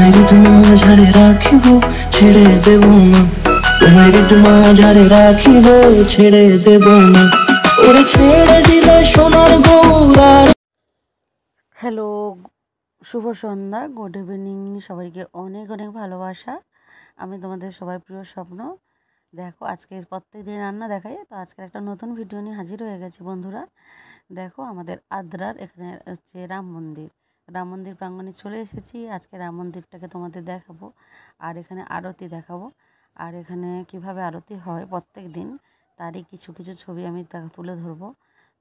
মাঝারে রাখিব ছেড়ে দেব না, তোমার একটু মাঝারে রাখিব ছেড়ে দেব না, ওরে ছেড়ে দিলে সোনার গৌরার। হ্যালো, শুভ সন্ধ্যা, গুড ইভিনিং সবাইকে, অনেক অনেক ভালোবাসা। আমি তোমাদের সবার প্রিয় স্বপ্ন। দেখো, আজকে প্রত্যেক দিন রান্না দেখাই, তো আজকে একটা নতুন ভিডিও নিয়ে হাজির হয়ে গেছি বন্ধুরা। দেখো, আমাদের আদ্রার এখানে হচ্ছে রাম মন্দির প্রাঙ্গণে চলে এসেছি। আজকে রাম মন্দিরটাকে তোমাদের দেখাবো, আর এখানে আরতি দেখাবো, আর এখানে কিভাবে আরতি হয় প্রত্যেক দিন তারই কিছু কিছু ছবি আমি তুলে ধরবো।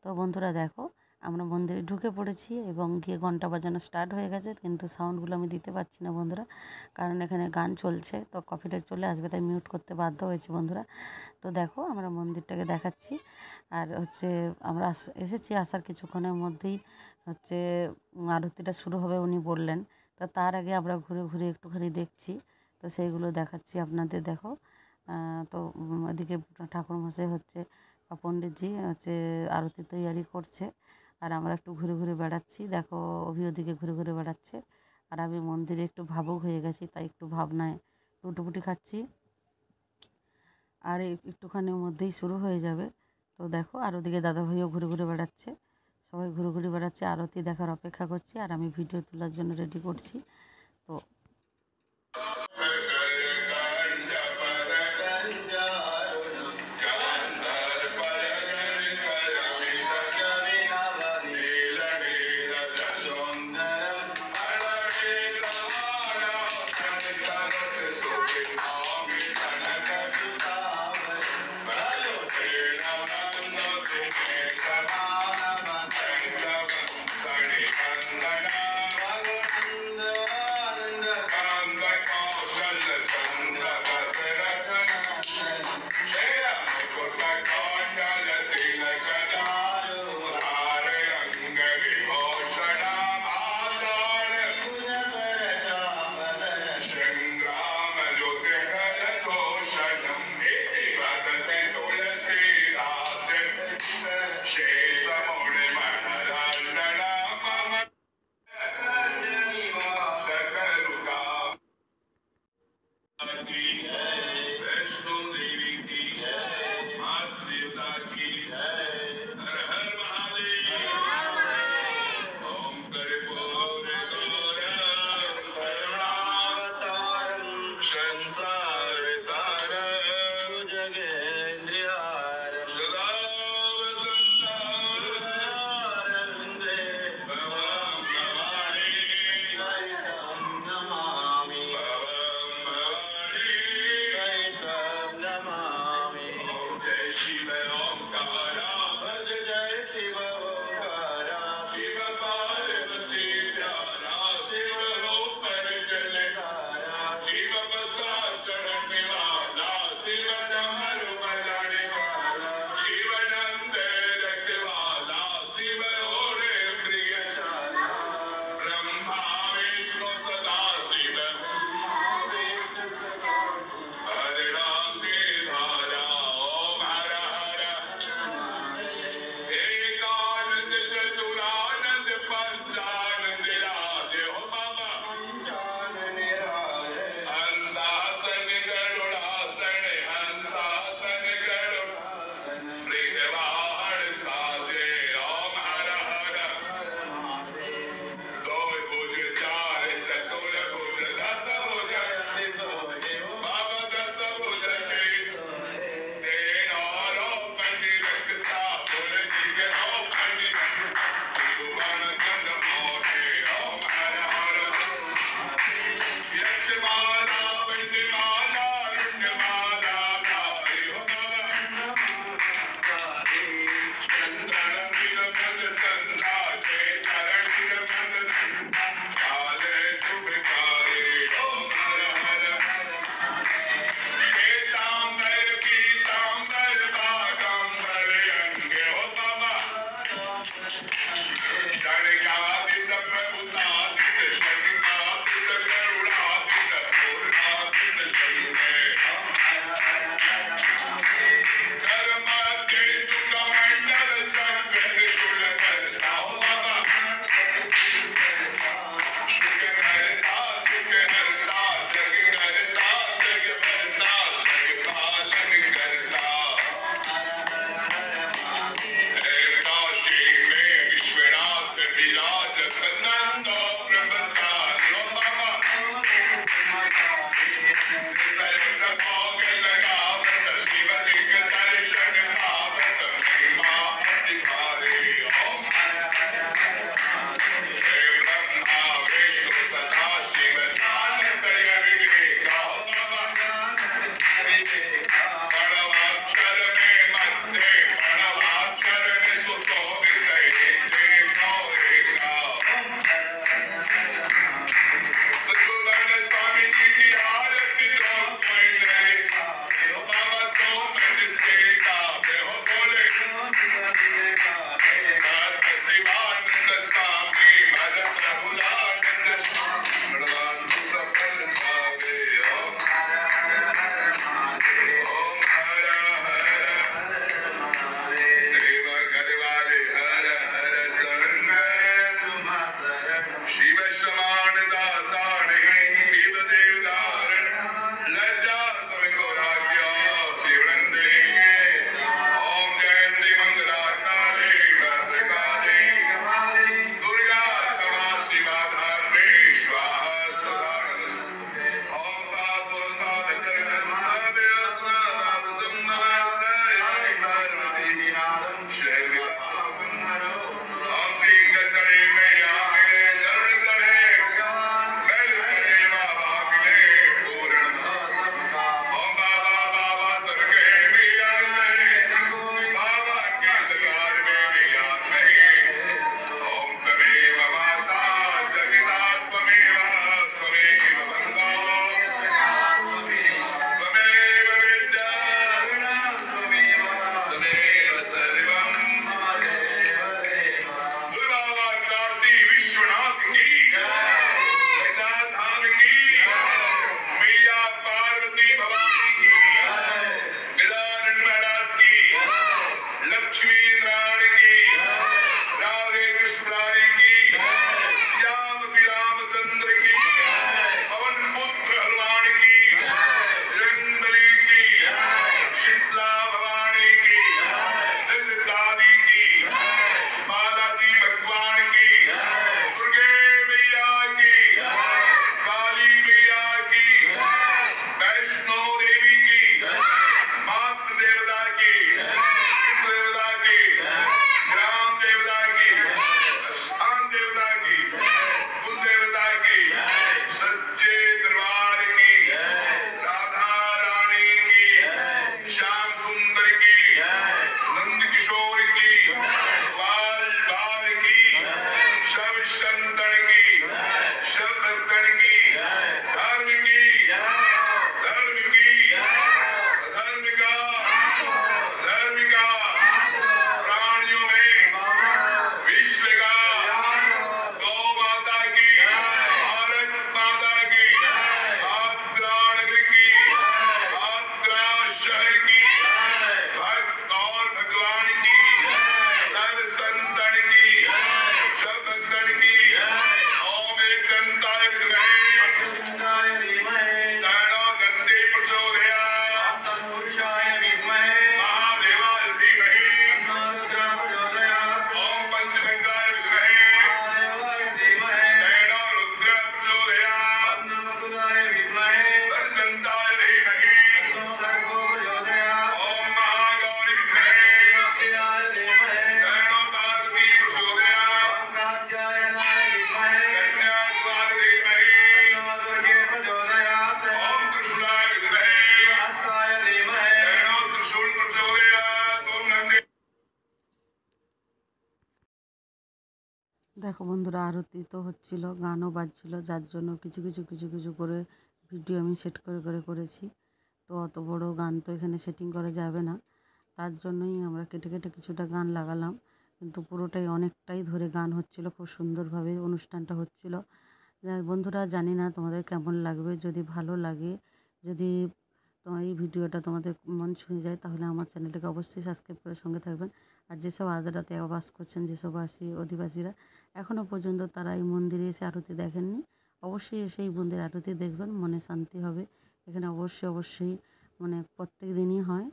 তো বন্ধুরা দেখো, আমরা মন্দিরে ঢুকে পড়েছি এবং গিয়ে ঘন্টা বাজানো স্টার্ট হয়ে গেছে, কিন্তু সাউন্ডগুলো আমি দিতে পারছি না বন্ধুরা, কারণ এখানে গান চলছে, তো কপিরাইট চলে আসবে, তাই মিউট করতে বাধ্য হয়েছি বন্ধুরা। তো দেখো, আমরা মন্দিরটাকে দেখাচ্ছি। আর হচ্ছে আমরা এসেছি, আসার কিছুক্ষণের মধ্যেই হচ্ছে আরতিটা শুরু হবে উনি বললেন। তো তার আগে আমরা ঘুরে ঘুরে একটুখানি দেখছি, তো সেইগুলো দেখাচ্ছি আপনাদের। দেখো, তো এদিকে ঠাকুরমশাই হচ্ছে পণ্ডিতজি হচ্ছে আরতি তৈয়ারি করছে, আর আমরা একটু ঘুরে ঘুরে বেড়াচ্ছি। দেখো, অভি ওদিকে ঘুরে ঘুরে বেড়াচ্ছে, আর আমি মন্দিরে একটু ভাবুক হয়ে গেছি, তাই একটু ভাবনায় লুটোপুটি খাচ্ছি। আর একটুখানির মধ্যেই শুরু হয়ে যাবে। তো দেখো, আর ওদিকে দাদাভাইও ঘুরে ঘুরে বেড়াচ্ছে, সবাই ঘুরে ঘুরে বেড়াচ্ছে, আরতি দেখার অপেক্ষা করছি, আর আমি ভিডিও তোলার জন্য রেডি করছি। তো দেখো বন্ধুরা, আরতি তো হচ্ছিল, গানও বাজছিল, যার জন্য কিছু করে ভিডিও আমি সেট করে করেছি। তো অত বড় গান তো এখানে সেটিং করা যাবে না, তার জন্যই আমরা কেটে কিছুটা গান লাগালাম। কিন্তু পুরোটাই অনেকটাই ধরে গান হচ্ছিল, খুব সুন্দরভাবে অনুষ্ঠানটা হচ্ছিল। বন্ধুরা, জানি না তোমাদের কেমন লাগবে। যদি ভালো লাগে, যদি তোমার এই ভিডিওটা তোমাদের মন ছুঁয়ে যায়, তাহলে আমার চ্যানেলটাকে অবশ্যই সাবস্ক্রাইব করে সঙ্গে থাকবেন। আর যেসব আদ্রাতে বাস করছেন, যেসব অধিবাসীরা এখনও পর্যন্ত তারা এই মন্দিরে এসে আরতি দেখেননি, অবশ্যই এসে এই মন্দির আরতি দেখবেন, মনে শান্তি হবে। এখানে অবশ্যই মানে প্রত্যেক দিনই হয়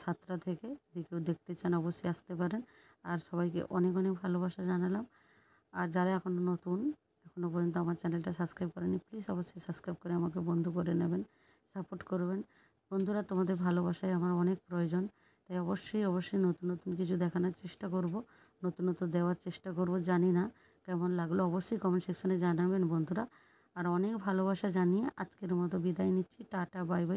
7টা থেকে। যদি কেউ দেখতে চান অবশ্যই আসতে পারেন। আর সবাইকে অনেক ভালোবাসা জানালাম। আর যারা এখনও পর্যন্ত আমার চ্যানেলটা সাবস্ক্রাইব করেনি, প্লিজ অবশ্যই সাবস্ক্রাইব করে আমাকে বন্ধু করে নেবেন, সাপোর্ট করবেন। বন্ধুরা, তোমাদের ভালোবাসায় আমার অনেক প্রয়োজন, তাই অবশ্যই নতুন কিছু দেখানোর চেষ্টা করব, নতুন দেওয়ার চেষ্টা করব। জানি না কেমন লাগলো, অবশ্যই কমেন্ট সেকশানে জানাবেন বন্ধুরা। আর অনেক ভালোবাসা জানিয়ে আজকের মতো বিদায় নিচ্ছি। Tata, bye bye.